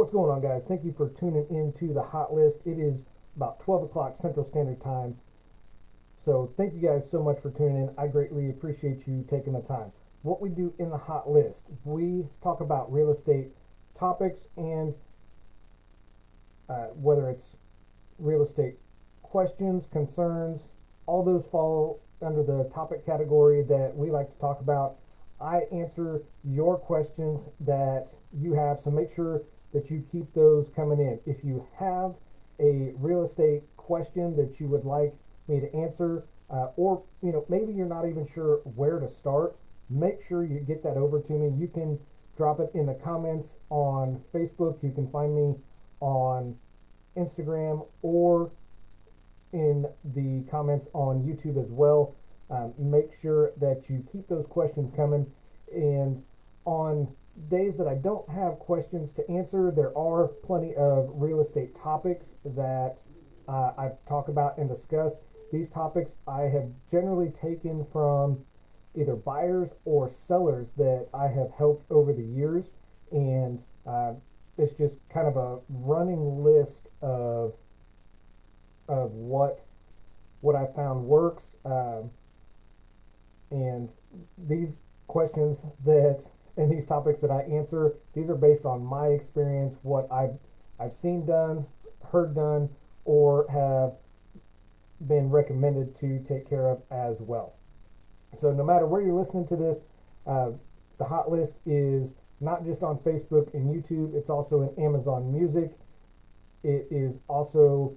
What's going on, guys? Thank you for tuning into the hot list. It is about 12 o'clock Central Standard Time. So thank you guys so much for tuning in. I greatly appreciate you taking the time. What we do in the hot list, we talk about real estate topics and whether it's real estate questions, concerns, all those fall under the topic category that we like to talk about. I answer your questions that you have, so make sure that you keep those coming in. If you have a real estate question that you would like me to answer, or maybe you're not even sure where to start, make sure you get that over to me. You can drop it in the comments on Facebook. You can find me on Instagram or in the comments on YouTube as well. Make sure that you keep those questions coming, and on days that I don't have questions to answer, there are plenty of real estate topics that I talk about and discuss. These topics I have generally taken from either buyers or sellers that I have helped over the years, and it's just kind of a running list of what I found works. And these questions and these topics that I answer, these are based on my experience, what I've seen done, heard done, or have been recommended to take care of as well. So no matter where you're listening to this, the hot list is not just on Facebook and YouTube, it's also in Amazon Music. It is also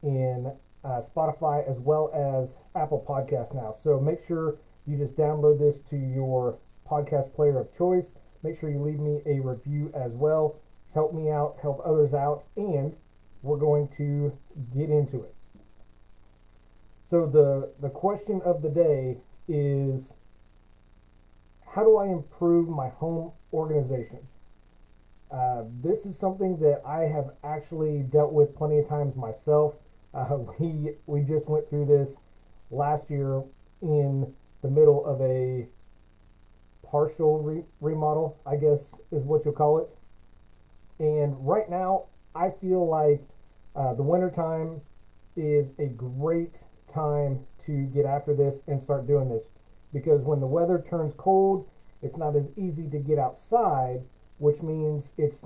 in Spotify as well as Apple Podcasts now. So make sure you just download this to your podcast player of choice. Make sure you leave me a review as well. Help me out, help others out, and we're going to get into it. So the question of the day is, how do I improve my home organization? This is something that I have actually dealt with plenty of times myself. We just went through this last year in the middle of a partial remodel, I guess is what you'll call it. And right now, I feel like the winter time is a great time to get after this and start doing this, because when the weather turns cold, it's not as easy to get outside, which means it's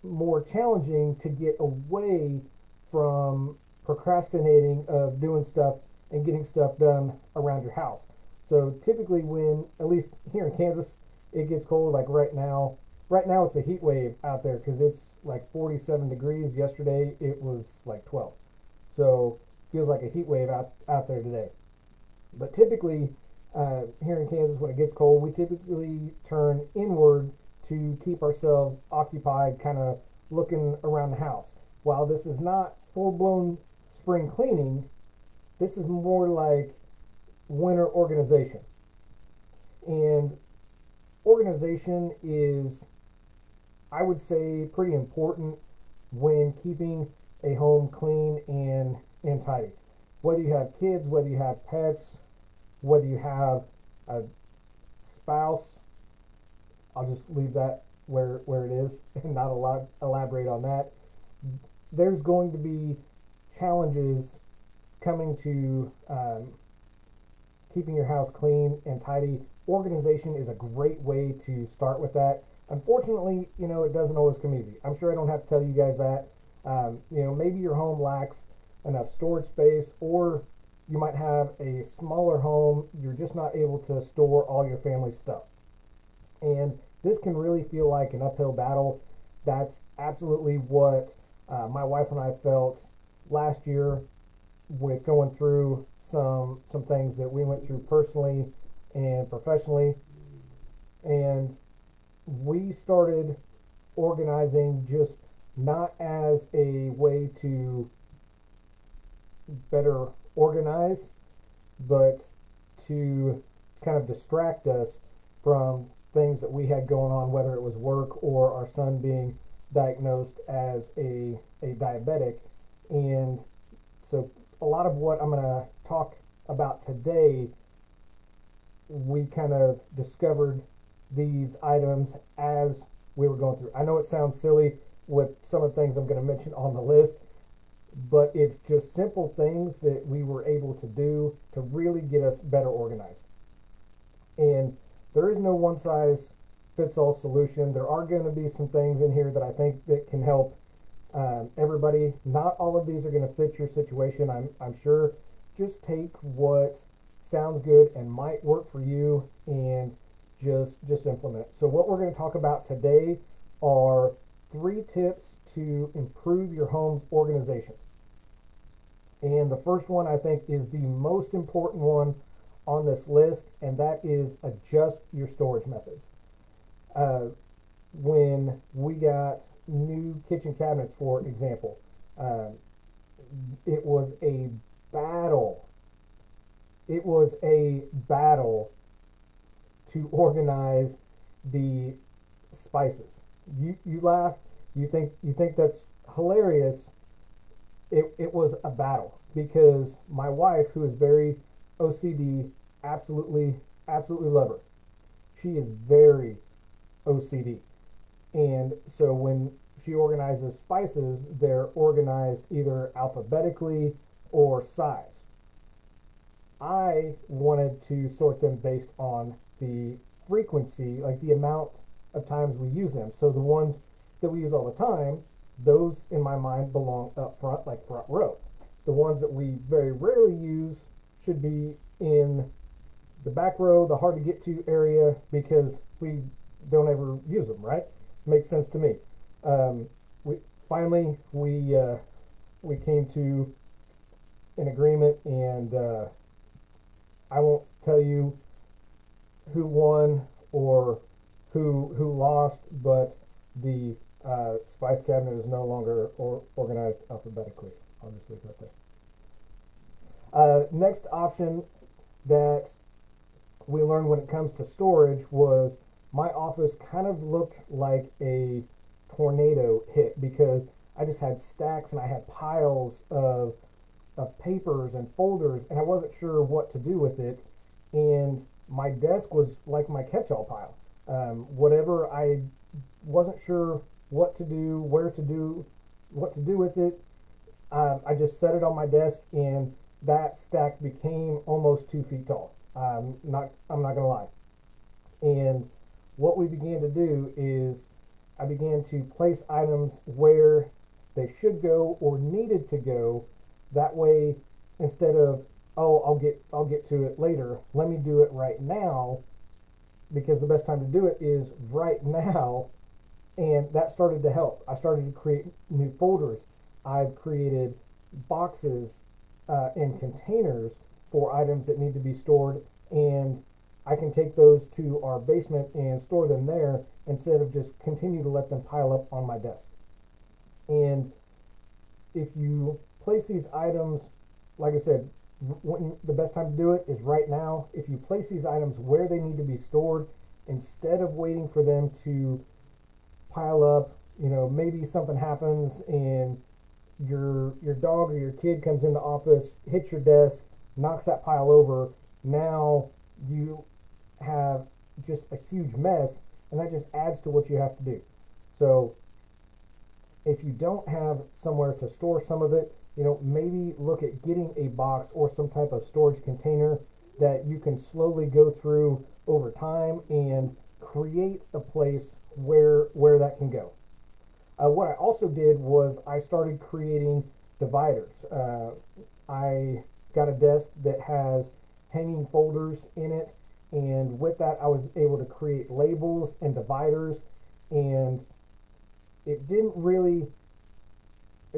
more challenging to get away from procrastinating of doing stuff and getting stuff done around your house. So typically when, at least here in Kansas, it gets cold, like right now it's a heat wave out there because it's like 47 degrees. Yesterday it was like 12. So feels like a heat wave out there today. But typically here in Kansas, when it gets cold, we typically turn inward to keep ourselves occupied, kind of looking around the house. While this is not full-blown spring cleaning, this is more like winter organization. And organization is, I would say, pretty important when keeping a home clean and tidy. Whether you have kids, whether you have pets, whether you have a spouse, I'll just leave that where it is and not elaborate on that. There's going to be challenges coming to keeping your house clean and tidy. Organization is a great way to start with that. Unfortunately, it doesn't always come easy. I'm sure I don't have to tell you guys that. Maybe your home lacks enough storage space, or you might have a smaller home. You're just not able to store all your family stuff. And this can really feel like an uphill battle. That's absolutely what my wife and I felt last year with going through some things that we went through personally and professionally. And we started organizing, just not as a way to better organize, but to kind of distract us from things that we had going on, whether it was work or our son being diagnosed as a diabetic. And so a lot of what I'm going to talk about today, we kind of discovered these items as we were going through. I know it sounds silly, with some of the things I'm going to mention on the list, but it's just simple things that we were able to do to really get us better organized. And there is no one size fits all solution. There are going to be some things in here that I think that can help everybody. Not all of these are going to fit your situation, I'm sure. Just take what sounds good and might work for you and just implement it. So what we're going to talk about today are 3 tips to improve your home's organization. And the first one I think is the most important one on this list, and that is adjust your storage methods. When we got new kitchen cabinets, for example, it was a battle. It was a battle to organize the spices. You laugh, you think that's hilarious. It was a battle because my wife, who is very OCD, absolutely love her. She is very OCD. And so when she organizes spices, they're organized either alphabetically or size. I wanted to sort them based on the frequency, like the amount of times we use them. So the ones that we use all the time, those in my mind belong up front, like front row. The ones that we very rarely use should be in the back row, the hard to get to area, because we don't ever use them, right? Makes sense to me. We finally we came to an agreement, and I won't tell you who won or who lost, but the spice cabinet is no longer organized alphabetically. I'll just leave that there. Next option that we learned when it comes to storage was my office kind of looked like a tornado hit because I just had stacks and I had piles of papers and folders, and I wasn't sure what to do with it. And my desk was like my catch-all pile. Whatever, I wasn't sure what to do, where to do, what to do with it. I just set it on my desk, and that stack became almost 2 feet tall. I'm not gonna lie. And what we began to do is I began to place items where they should go or needed to go. That way, instead of, oh, I'll get to it later, let me do it right now, because the best time to do it is right now. And that started to help. I started to create new folders. I've created boxes and containers for items that need to be stored, and I can take those to our basement and store them there instead of just continue to let them pile up on my desk. And if you place these items, like I said, the best time to do it is right now. If you place these items where they need to be stored, instead of waiting for them to pile up, maybe something happens and your dog or your kid comes in the office, hits your desk, knocks that pile over. Now you have just a huge mess, and that just adds to what you have to do. So if you don't have somewhere to store some of it, maybe look at getting a box or some type of storage container that you can slowly go through over time and create a place where that can go. What I also did was I started creating dividers. I got a desk that has hanging folders in it, and with that I was able to create labels and dividers, and it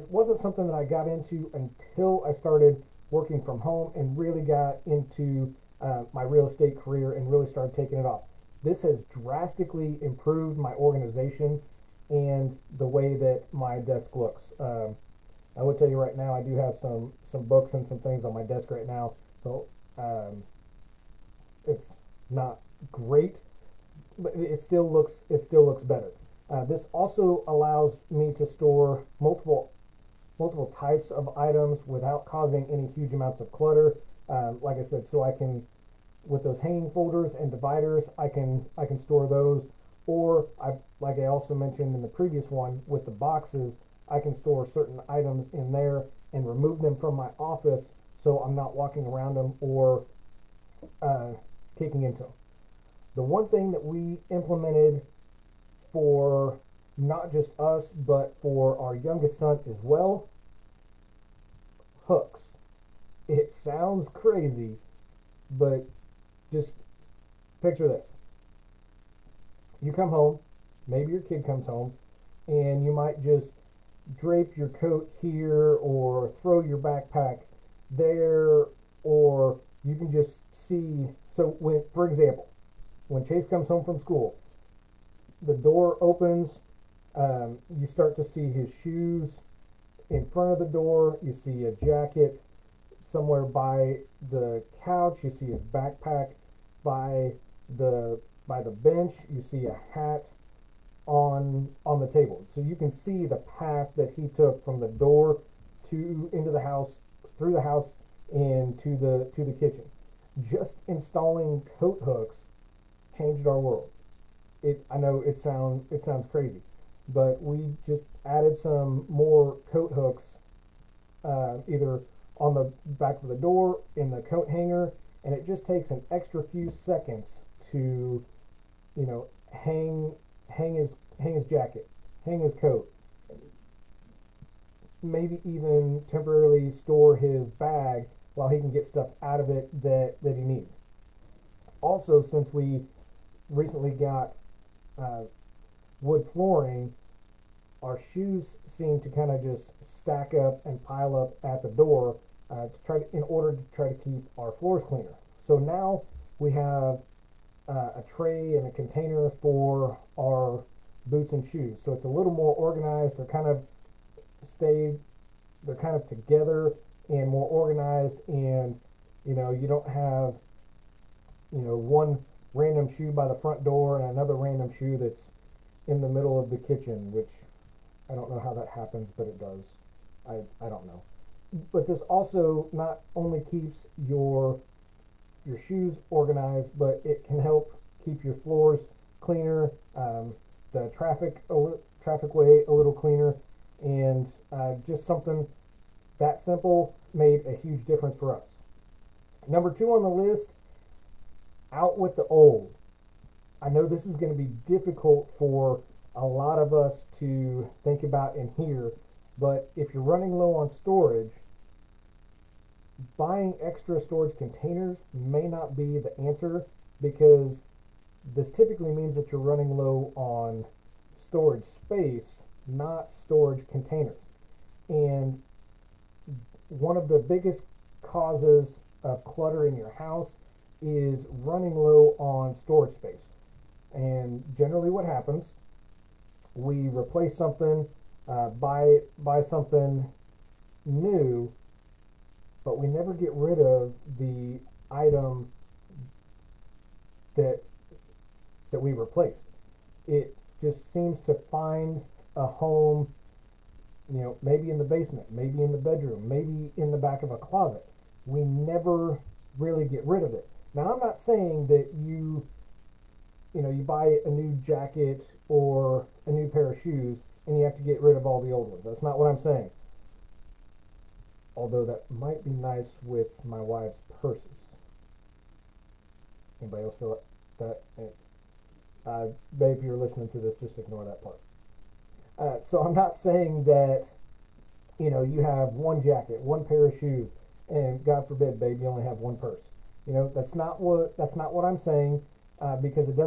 wasn't something that I got into until I started working from home and really got into my real estate career and really started taking it off. This has drastically improved my organization and the way that my desk looks. I will tell you right now, I do have some books and some things on my desk right now, so it's not great, but it still looks better. This also allows me to store multiple types of items without causing any huge amounts of clutter. Like I said, so I can, with those hanging folders and dividers, I can store those, Or like I also mentioned in the previous one with the boxes, I can store certain items in there and remove them from my office so I'm not walking around them or uh, kicking into them. The one thing that we implemented for not just us but for our youngest son as well, hooks. It sounds crazy, but just picture this. You come home, maybe your kid comes home, and you might just drape your coat here or throw your backpack there, or you can just see. So when, for example, when Chase comes home from school, the door opens, you start to see his shoes in front of the door, you see a jacket somewhere by the couch, you see his backpack by the bench, you see a hat on the table. So you can see the path that he took from the door to into the house, through the house, and to the kitchen. Just installing coat hooks changed our world. I know it sounds crazy, but we just added some more coat hooks, either on the back of the door, in the coat hanger, and it just takes an extra few seconds to, hang his jacket, hang his coat, maybe even temporarily store his bag while he can get stuff out of it that he needs. Also, since we recently got uh, wood flooring, our shoes seem to kind of just stack up and pile up at the door in order to try to keep our floors cleaner. So now we have a tray and a container for our boots and shoes. So it's a little more organized. They're kind of together and more organized, and you don't have one random shoe by the front door and another random shoe that's in the middle of the kitchen, which I don't know how that happens, but it does. I don't know. But this also not only keeps your shoes organized, but it can help keep your floors cleaner, the traffic way a little cleaner, and just something that simple made a huge difference for us. Number 2 on the list, out with the old. I know this is going to be difficult for a lot of us to think about and hear, but if you're running low on storage, buying extra storage containers may not be the answer, because this typically means that you're running low on storage space, not storage containers. And one of the biggest causes of clutter in your house is running low on storage space. And generally what happens, we replace something, buy something new, but we never get rid of the item that we replaced. It just seems to find a home, maybe in the basement, maybe in the bedroom, maybe in the back of a closet. We never really get rid of it. Now, I'm not saying that you buy a new jacket or a new pair of shoes and you have to get rid of all the old ones. That's not what I'm saying. Although that might be nice with my wife's purses. Anybody else feel that? Babe, if you're listening to this, just ignore that part. So I'm not saying that, you have one jacket, one pair of shoes, and God forbid, babe, you only have one purse. That's not what I'm saying, because it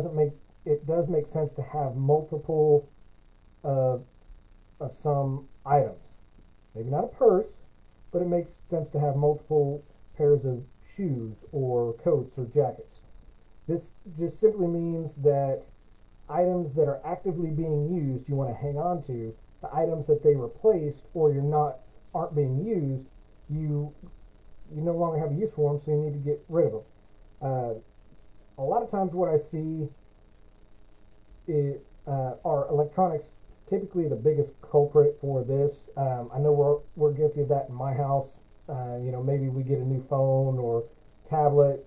does make sense to have multiple of some items. Maybe not a purse, but it makes sense to have multiple pairs of shoes or coats or jackets. This just simply means that items that are actively being used, you want to hang on to. The items that they replaced or aren't being used, you no longer have a use for them, so you need to get rid of them. A lot of times what I see are electronics typically the biggest culprit for this. I know we're guilty of that in my house. Maybe we get a new phone or tablet.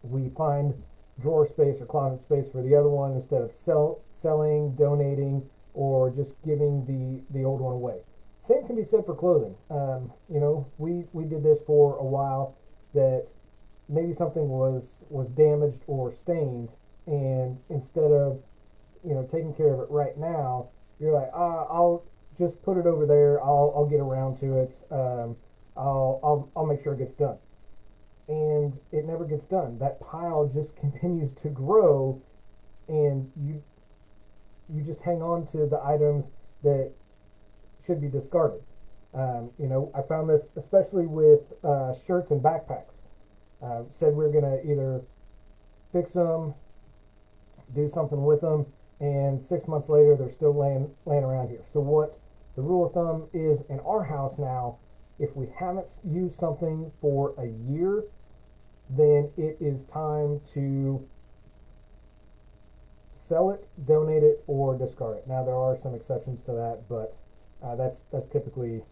We find drawer space or closet space for the other one instead of selling, donating, or just giving the old one away. Same can be said for clothing. We did this for a while, that maybe something was damaged or stained, and instead of taking care of it right now, you're like, I'll just put it over there. I'll get around to it. I'll make sure it gets done, and it never gets done. That pile just continues to grow, and you just hang on to the items that should be discarded. I found this especially with shirts and backpacks. Said we are gonna either fix them, do something with them, and 6 months later they're still laying around here. So what the rule of thumb is in our house now, if we haven't used something for a year, then it is time to sell it, donate it, or discard it. Now there are some exceptions to that, but that's typically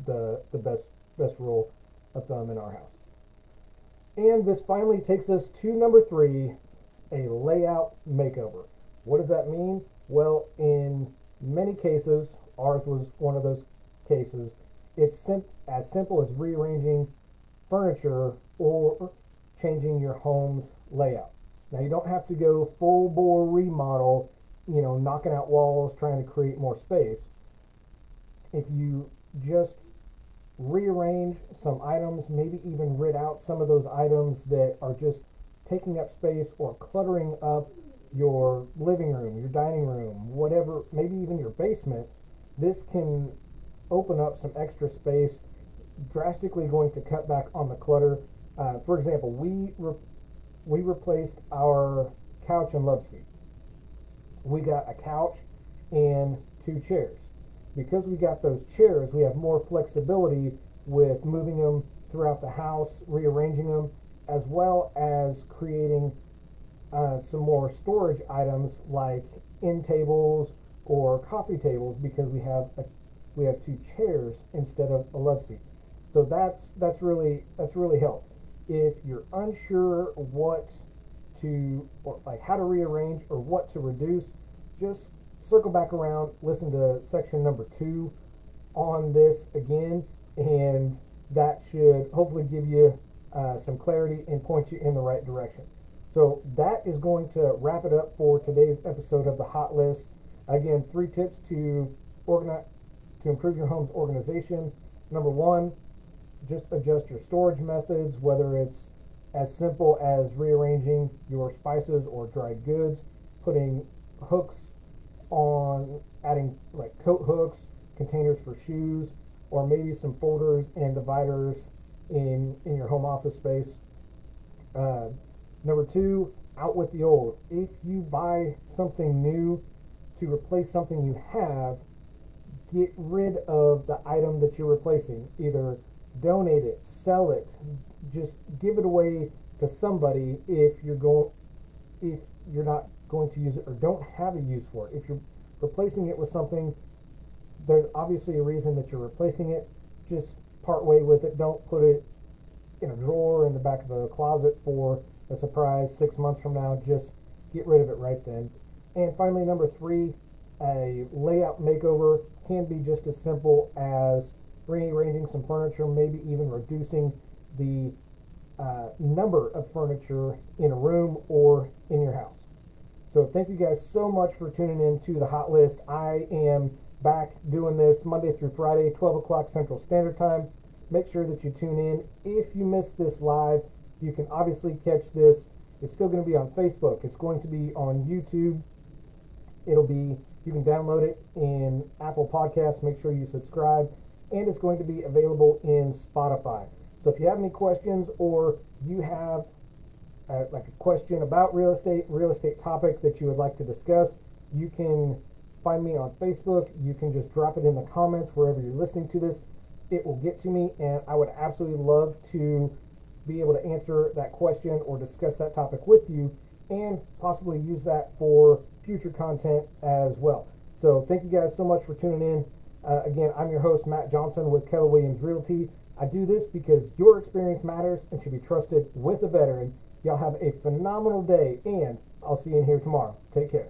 the best rule of thumb in our house. And this finally takes us to number 3, a layout makeover. What does that mean? Well, in many cases, ours was one of those cases, it's as simple as rearranging furniture or changing your home's layout. Now, you don't have to go full bore remodel, knocking out walls, trying to create more space. If you just rearrange some items, maybe even rid out some of those items that are just taking up space or cluttering up your living room, your dining room, whatever, maybe even your basement, this can open up some extra space, drastically going to cut back on the clutter. For example, we replaced our couch and love seat. We got a couch and 2 chairs. Because we got those chairs, we have more flexibility with moving them throughout the house, rearranging them, as well as creating some more storage items like end tables or coffee tables, because we have 2 chairs instead of a love seat. So that's really helped. If you're unsure how to rearrange or what to reduce, just circle back around, listen to section number 2 on this again, and that should hopefully give you some clarity and point you in the right direction. So that is going to wrap it up for today's episode of the Hot List. Again, 3 tips to improve your home's organization. Number 1, just adjust your storage methods, whether it's as simple as rearranging your spices or dried goods, putting hooks on, adding like coat hooks, containers for shoes, or maybe some folders and dividers in your home office space. Number 2, out with the old. If you buy something new to replace something you have, get rid of the item that you're replacing. Either donate it, sell it, just give it away to somebody if you're not going to use it or don't have a use for it. If you're replacing it with something, there's obviously a reason that you're replacing it. Just part way with it. Don't put it in a drawer in the back of a closet for a surprise 6 months from now. Just get rid of it right then. And finally, number 3, a layout makeover can be just as simple as rearranging some furniture, maybe even reducing the number of furniture in a room or in your house. So thank you guys so much for tuning in to the Hot List. I am back doing this Monday through Friday, 12 o'clock Central Standard Time. Make sure that you tune in. If you missed this live, you can obviously catch this. It's still going to be on Facebook. It's going to be on YouTube. You can download it in Apple Podcasts. Make sure you subscribe. And it's going to be available in Spotify. So if you have any questions, or you have like a question about real estate topic that you would like to discuss, you can find me on Facebook. You can just drop it in the comments wherever you're listening to this. It will get to me, and I would absolutely love to be able to answer that question or discuss that topic with you, and possibly use that for future content as well. So thank you guys so much for tuning in. Again, I'm your host, Matt Johnson with Keller Williams Realty. I do this because your experience matters and should be trusted with a veteran. Y'all have a phenomenal day, and I'll see you in here tomorrow. Take care.